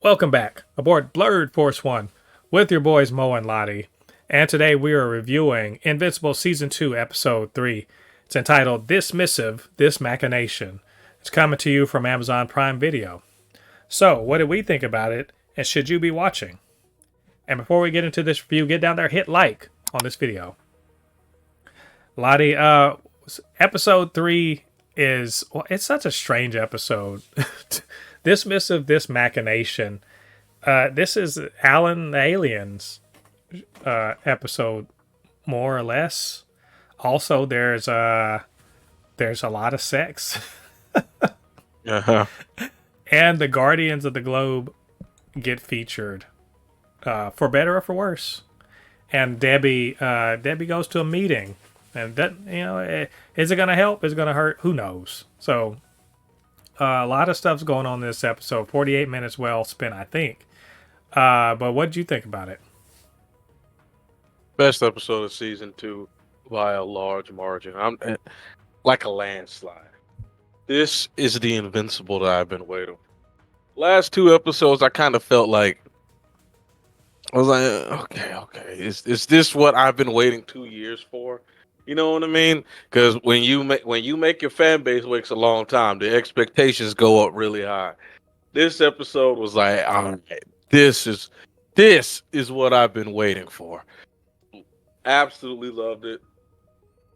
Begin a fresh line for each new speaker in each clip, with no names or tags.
Welcome back aboard Blurred Force One with your boys Mo and Lottie. And today we are reviewing Invincible Season 2, Episode 3. It's entitled This Missive, This Machination. It's coming to you from Amazon Prime Video. So, what did we think about it, and should you be watching? And before we get into this review, get down there, hit like on this video. Lottie, Episode 3 is, well, it's such a strange episode. This Missive, This Machination. This is Alan the Alien's episode, more or less. Also, there's a lot of sex.
Uh-huh.
And the Guardians of the Globe get featured, for better or for worse. And Debbie goes to a meeting, and that, is it gonna help? Is it gonna hurt? Who knows? So, a lot of stuff's going on in this episode. 48 minutes well spent, I think. But what did you think about it?
Best episode of season 2 by a large margin. I'm like a landslide. This is the Invincible that I've been waiting. Last 2 episodes, I kind of felt like I was like, okay, is this what I've been waiting 2 years for? You know what I mean? Because when you make your fan base waits a long time, the expectations go up really high. This episode was like, all right, this is what I've been waiting for. Absolutely loved it.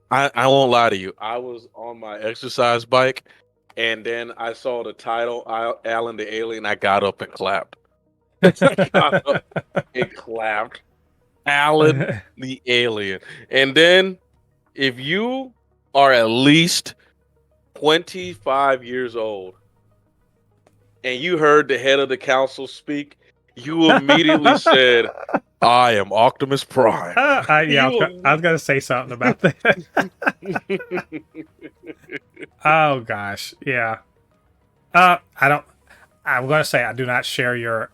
I won't lie to you. I was on my exercise bike, and then I saw the title, Alan the Alien. I got up and clapped. Got up and clapped. Alan the Alien. And then, if you are at least 25 years old and you heard the head of the council speak, you immediately said, I am Optimus Prime.
I was gonna say something about that. Oh gosh, yeah. I'm gonna say I do not share your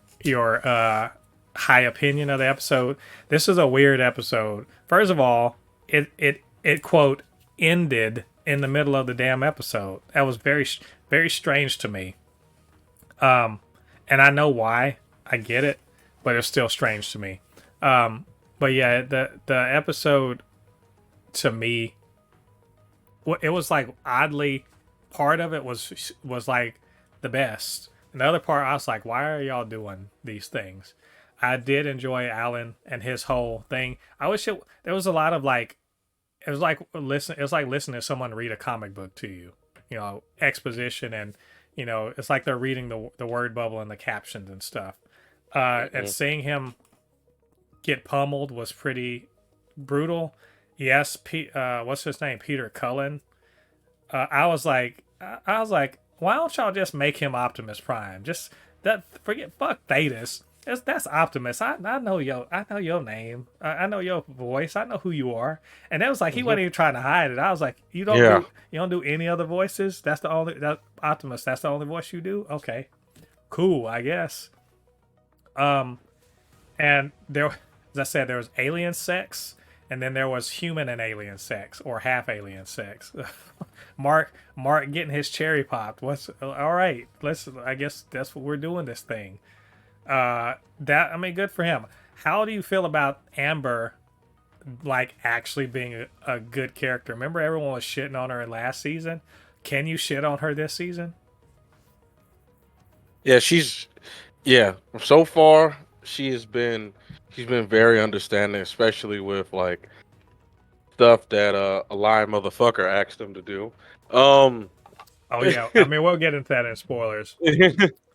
high opinion of the episode. This is a weird episode. First of all, it quote ended in the middle of the damn episode. That was very very strange to me. And I know why. I get it, but it's still strange to me. But yeah, the episode to me, it was like oddly, part of it was like the best, and the other part I was like, why are y'all doing these things? I did enjoy Alan and his whole thing. I wish there was a lot of like, it was like listening to someone read a comic book to you, exposition, and it's like they're reading the word bubble and the captions and stuff. And seeing him get pummeled was pretty brutal. Yes, what's his name? Peter Cullen. I was like, why don't y'all just make him Optimus Prime? Just fuck Thetis. That's Optimus. I know your name. I know your voice. I know who you are. And it was like he wasn't even trying to hide it. I was like, you don't do any other voices. Optimus. That's the only voice you do. Okay, cool. I guess. And there, as I said, there was alien sex, and then there was human and alien sex, or half alien sex. Mark getting his cherry popped. All right? I guess that's what we're doing this thing. Good for him. How do you feel about Amber, like actually being a good character? Remember, everyone was shitting on her last season. Can you shit on her this season?
Yeah, so far she's been very understanding, especially with like stuff that a lying motherfucker asked him to do.
Oh yeah, we'll get into that in spoilers.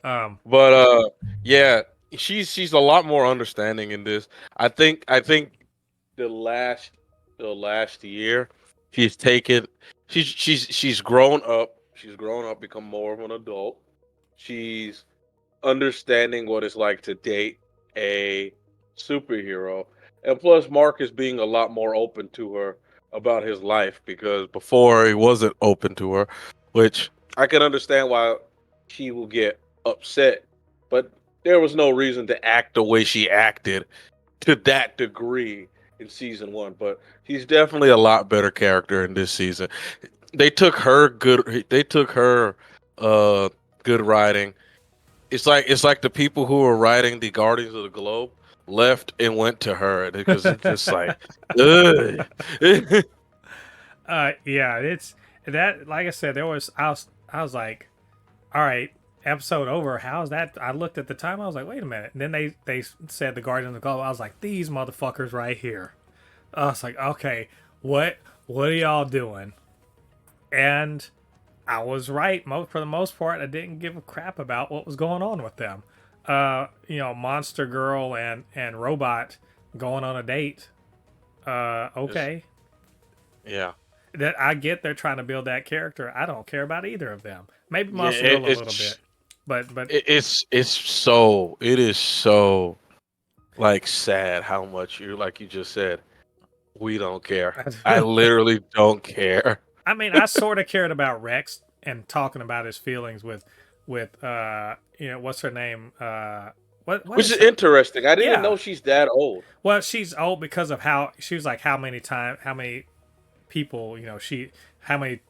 But yeah, she's a lot more understanding in this. I think the last year she's grown up. She's grown up, become more of an adult. She's understanding what it's like to date a superhero, and plus Mark is being a lot more open to her about his life, because before he wasn't open to her, which I can understand why she will get upset, but there was no reason to act the way she acted to that degree in season 1. But he's definitely a lot better character in this season. They took her good writing it's like the people who were writing the Guardians of the Globe left and went to her because it's just like, ugh.
Yeah, it's that. Like I said, I was like, all right, episode over. How's that? I looked at the time. I was like, wait a minute. And then they said the Guardians of the Globe. I was like, these motherfuckers right here. I was like, okay, what are y'all doing? And I was right. For the most part, I didn't give a crap about what was going on with them. Monster Girl and Robot going on a date. Okay.
Yeah.
That I get they're trying to build that character. I don't care about either of them. Maybe
Yeah,
Monster Girl a little bit. But
it is so like sad how much you just said, we don't care. I literally don't care.
I mean, I sort of cared about Rex and talking about his feelings with what's her name? What
Which
is
is
her?
interesting. I didn't
Yeah.
know she's that old.
Well, she's old because of how she was like how many people, how many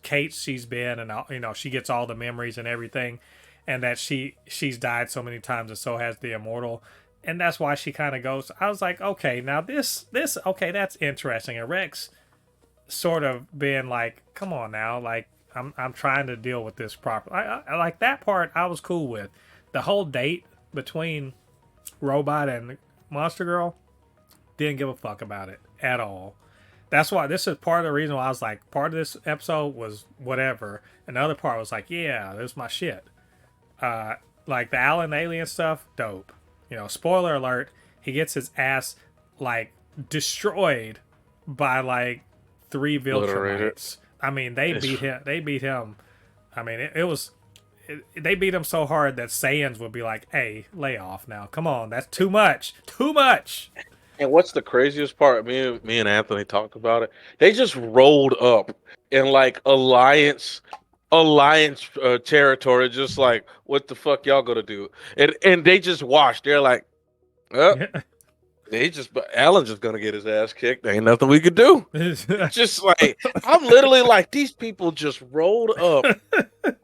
Kates she's been, and she gets all the memories and everything, and that she's died so many times, and so has the immortal, and that's why she kind of goes. I was like, okay, now this okay, that's interesting. And Rex sort of being like, come on now, like I'm trying to deal with this properly. I like that part. I was cool with the whole date between Robot and Monster Girl. Didn't give a fuck about it at all. That's why this is part of the reason why I was like, part of this episode was whatever, and the other part was like, yeah, this is my shit. Like the Alien alien stuff, dope. Spoiler alert, he gets his ass like destroyed by like 3
Obliterated.
Viltrumites. I mean, they
It's,
beat him. They beat him. I mean, they beat him so hard that Saiyans would be like, "Hey, lay off now. Come on, that's too much. Too much."
and what's the craziest part? Me and Anthony talked about it. They just rolled up in like alliance territory, just like, what the fuck y'all gonna do? And they just watched. They're like, oh, Alan's just gonna get his ass kicked. There ain't nothing we could do. Just like, I'm literally like, these people just rolled up.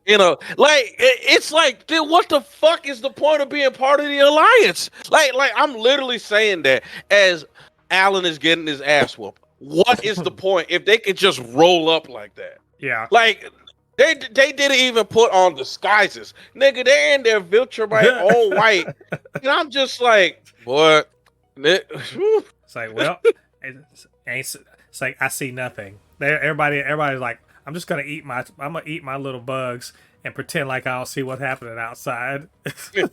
It's like, dude, what the fuck is the point of being part of the alliance? Like I'm literally saying that as Alan is getting his ass whooped. What is the point if they could just roll up like that?
Yeah.
Like they didn't even put on disguises, nigga. They're in their Viltrumite all white, and I'm just like, what?
It's like, well, it's like I see nothing. Everybody's like, I'm gonna eat my little bugs and pretend like I don't see what's happening outside.
Yeah,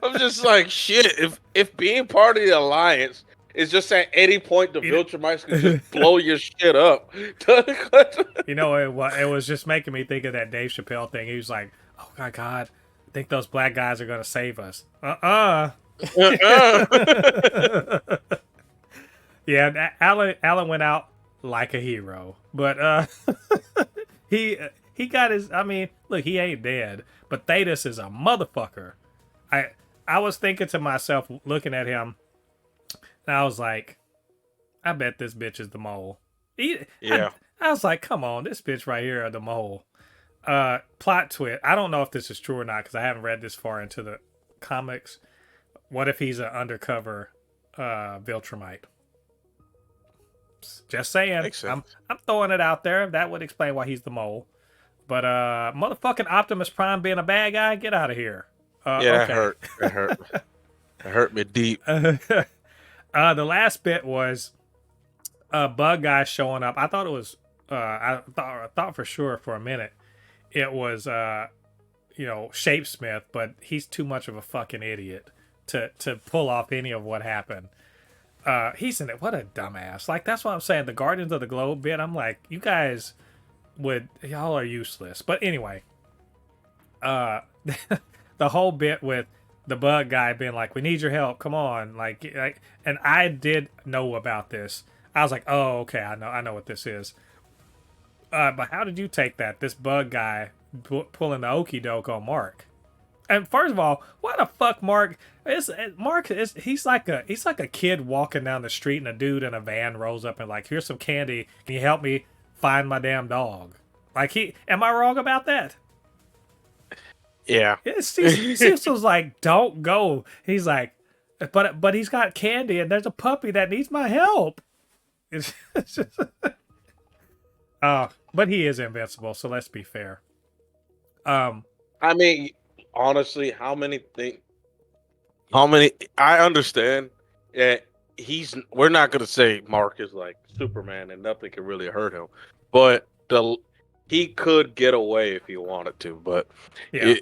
I'm just like, shit. If being part of the alliance is just at any point the Viltrumites can just blow your shit up.
It was just making me think of that Dave Chappelle thing. He was like, "Oh my God, I think those black guys are gonna save us." Yeah, Alan went out like a hero, but he got his. I mean, look, he ain't dead, but Thetis is a motherfucker. I was thinking to myself, looking at him, and I was like, I bet this bitch is the mole.
Yeah.
I was like, come on, this bitch right here is the mole. Plot twist. I don't know if this is true or not because I haven't read this far into the comics. What if he's an undercover Viltrumite? Just saying. I'm throwing it out there. That would explain why he's the mole. But motherfucking Optimus Prime being a bad guy, get out of here.
Yeah,
okay.
That hurt. It hurt me deep.
The last bit was Bug Guy showing up. I thought it was. I thought for sure for a minute it was Shapesmith, but he's too much of a fucking idiot to pull off any of what happened. He's in it. What a dumbass. Like, that's what I'm saying. The Guardians of the Globe bit, I'm like, you guys y'all are useless. But anyway, the whole bit with the Bug Guy being like, we need your help. Come on. Like, and I did know about this. I was like, oh, okay. I know what this is. But how did you take that? This Bug Guy pulling the okie doke on Mark. And first of all, why the fuck Mark? He's like a kid walking down the street, and a dude in a van rolls up and like, here's some candy. Can you help me find my damn dog? Like, am I wrong about that?
Yeah.
Cecil's like, don't go. He's like, but he's got candy and there's a puppy that needs my help. It's just, but he is invincible, so let's be fair.
I mean, honestly, how many things? How many? I understand that we're not gonna say Mark is like Superman and nothing can really hurt him, but he could get away if he wanted to. But
yeah,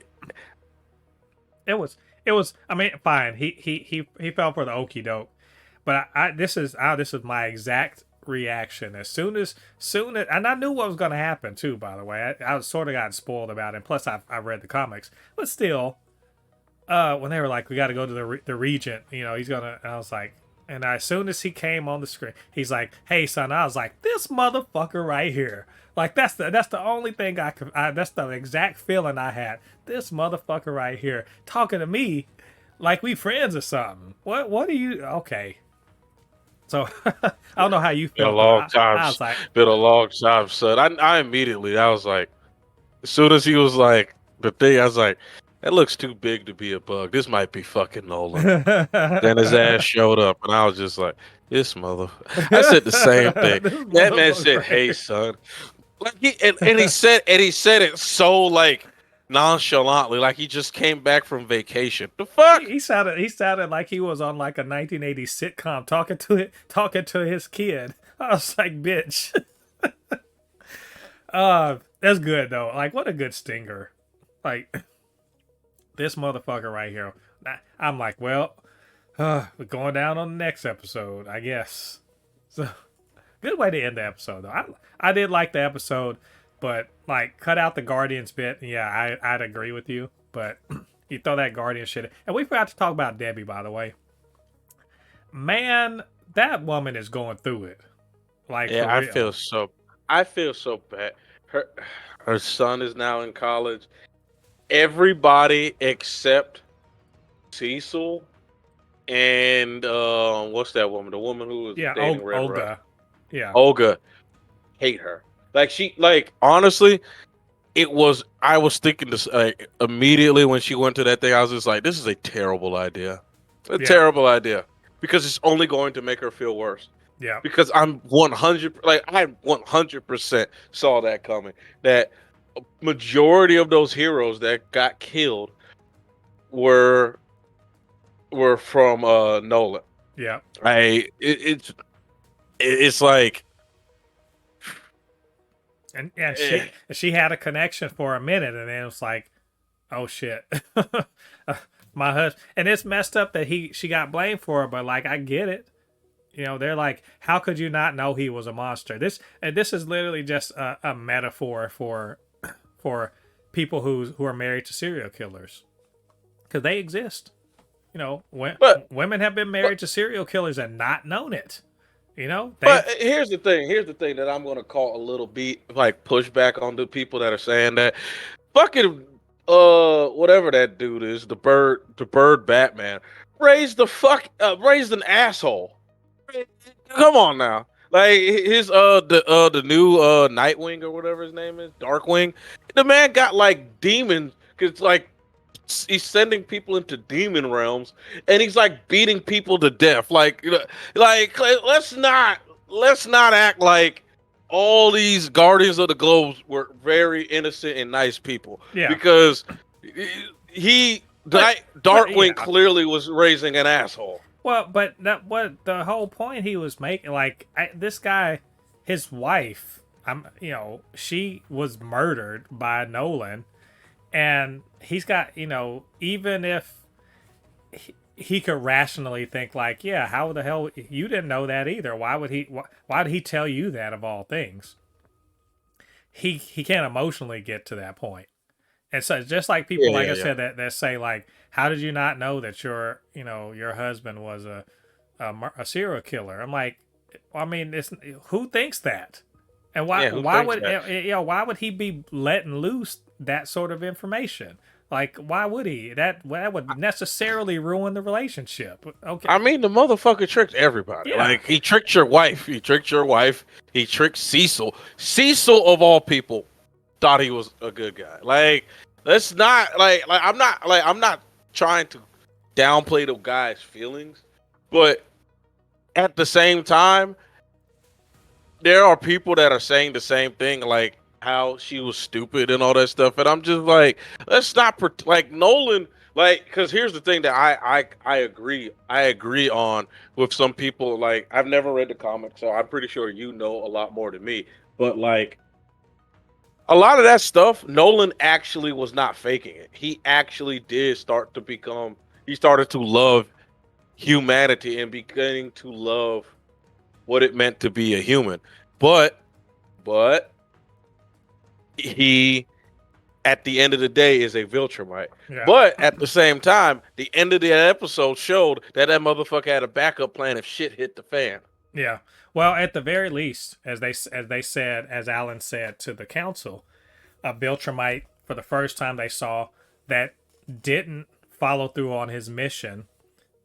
it was. I mean, fine. He fell for the okie doke, but this is my exact reaction. As soon as and I knew what was going to happen too. By the way, I was sort of got spoiled about it. And plus, I read the comics, but still, when they were like, we got to go to the regent, he's gonna. And I was like, and as soon as he came on the screen, he's like, "Hey, son," I was like, "This motherfucker right here." Like that's the only thing that's the exact feeling I had. This motherfucker right here talking to me like we friends or something. What are you? Okay. So I don't know how you
been a
felt.
long time.
I was like,
been a long time, son. I immediately, I was like, as soon as he was like the thing, I was like, that looks too big to be a bug. This might be fucking Nolan. Then his ass showed up, and I was just like, this mother. I said the same thing. That man said, "Hey, son," like he said it so like nonchalantly, like he just came back from vacation. The fuck?
He sounded like he was on like a 1980s sitcom talking to his kid. I was like, bitch. That's good though. Like, what a good stinger. Like, this motherfucker right here. I'm like, well, we're going down on the next episode, I guess. So, good way to end the episode though. I did like the episode, but like, cut out the Guardians bit. Yeah, I'd agree with you, but you throw that Guardian shit in. And we forgot to talk about Debbie, by the way. Man, that woman is going through it. Like,
yeah, I feel so bad. Her son is now in college. Everybody except Cecil and what's that woman? The woman who was dating Red
Olga.
Rush.
Yeah,
Olga, hate her. Like honestly, I was thinking this immediately when she went to that thing. I was just like, this is a terrible idea. Terrible idea because it's only going to make her feel worse.
Yeah.
Because I 100% saw that coming. That majority of those heroes that got killed were from Nolan.
Yeah.
It's like,
and she had a connection for a minute, and then it was like, oh shit, my husband. And it's messed up that she got blamed for it, but like, I get it. They're like, how could you not know he was a monster? This is literally just a metaphor for people who are married to serial killers, because they exist. Women have been married to serial killers and not known it.
But here's the thing that I'm gonna call a little bit like pushback on the people that are saying that fucking whatever that dude is, the bird Batman raised an asshole. Come on now. Like his the new Nightwing or whatever his name is, Darkwing. The man got like demons, cause like he's sending people into demon realms, and he's like beating people to death. Like let's not act like all these Guardians of the Globes were very innocent and nice people.
Yeah,
because Darkwing clearly was raising an asshole.
Well, but what the whole point he was making, like this guy, his wife, she was murdered by Nolan, and he's got, even if he could rationally think like, yeah, how the hell you didn't know that either? Why did he tell you that of all things? He can't emotionally get to that point. And so just like people, I said, that say like, how did you not know that your husband was a serial killer? I'm like, I mean, who thinks that? And why would he be letting loose that sort of information? Like, why would he? That would necessarily ruin the relationship. Okay.
I mean, the motherfucker tricked everybody. Yeah. Like, he tricked your wife. He tricked Cecil. Cecil, of all people, thought he was a good guy. Like, let's not I'm not trying to downplay the guy's feelings, but at the same time, there are people that are saying the same thing, like how she was stupid and all that stuff, and I'm just like, let's not like Nolan, like, because here's the thing that I agree on with some people. Like, I've never read the comics, so I'm pretty sure you know a lot more than me, but like a lot of that stuff, Nolan actually was not faking it. He actually did start to become. He started to love humanity and beginning to love what it meant to be a human. But but he at the end of the day is a Viltrumite.
Yeah.
But at the same time, the end of the episode showed that that motherfucker had a backup plan if shit hit the fan.
Yeah. Well, at the very least, as Alan said to the council, a Viltrumite for the first time they saw that didn't follow through on his mission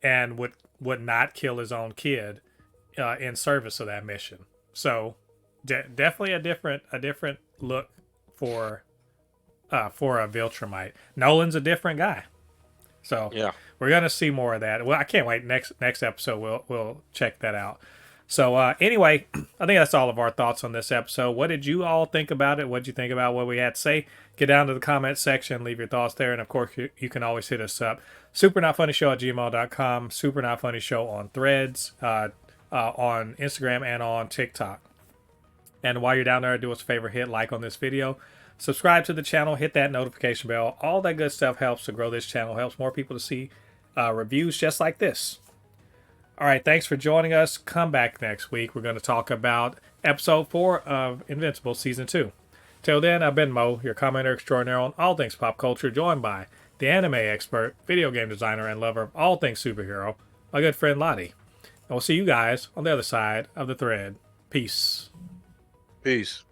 and would not kill his own kid in service of that mission. So definitely a different look for a Viltrumite. Nolan's a different guy. So
Yeah.
we're gonna see more of that. Well, I can't wait. Next episode we'll check that out. So anyway, I think that's all of our thoughts on this episode. What did you all think about it? What did you think about what we had to say? Get down to the comment section, leave your thoughts there, and of course you can always hit us up. supernotfunnyshow@gmail.com, Super Not Funny Show on Threads, on Instagram, and on TikTok. And while you're down there, do us a favor, hit like on this video. Subscribe to the channel, hit that notification bell. All that good stuff helps to grow this channel, helps more people to see reviews just like this. All right, thanks for joining us. Come back next week. We're going to talk about episode 4 of Invincible Season 2. Till then, I've been Mo, your commenter extraordinaire on all things pop culture, joined by the anime expert, video game designer, and lover of all things superhero, my good friend Lottie. And we'll see you guys on the other side of the thread. Peace.
Peace.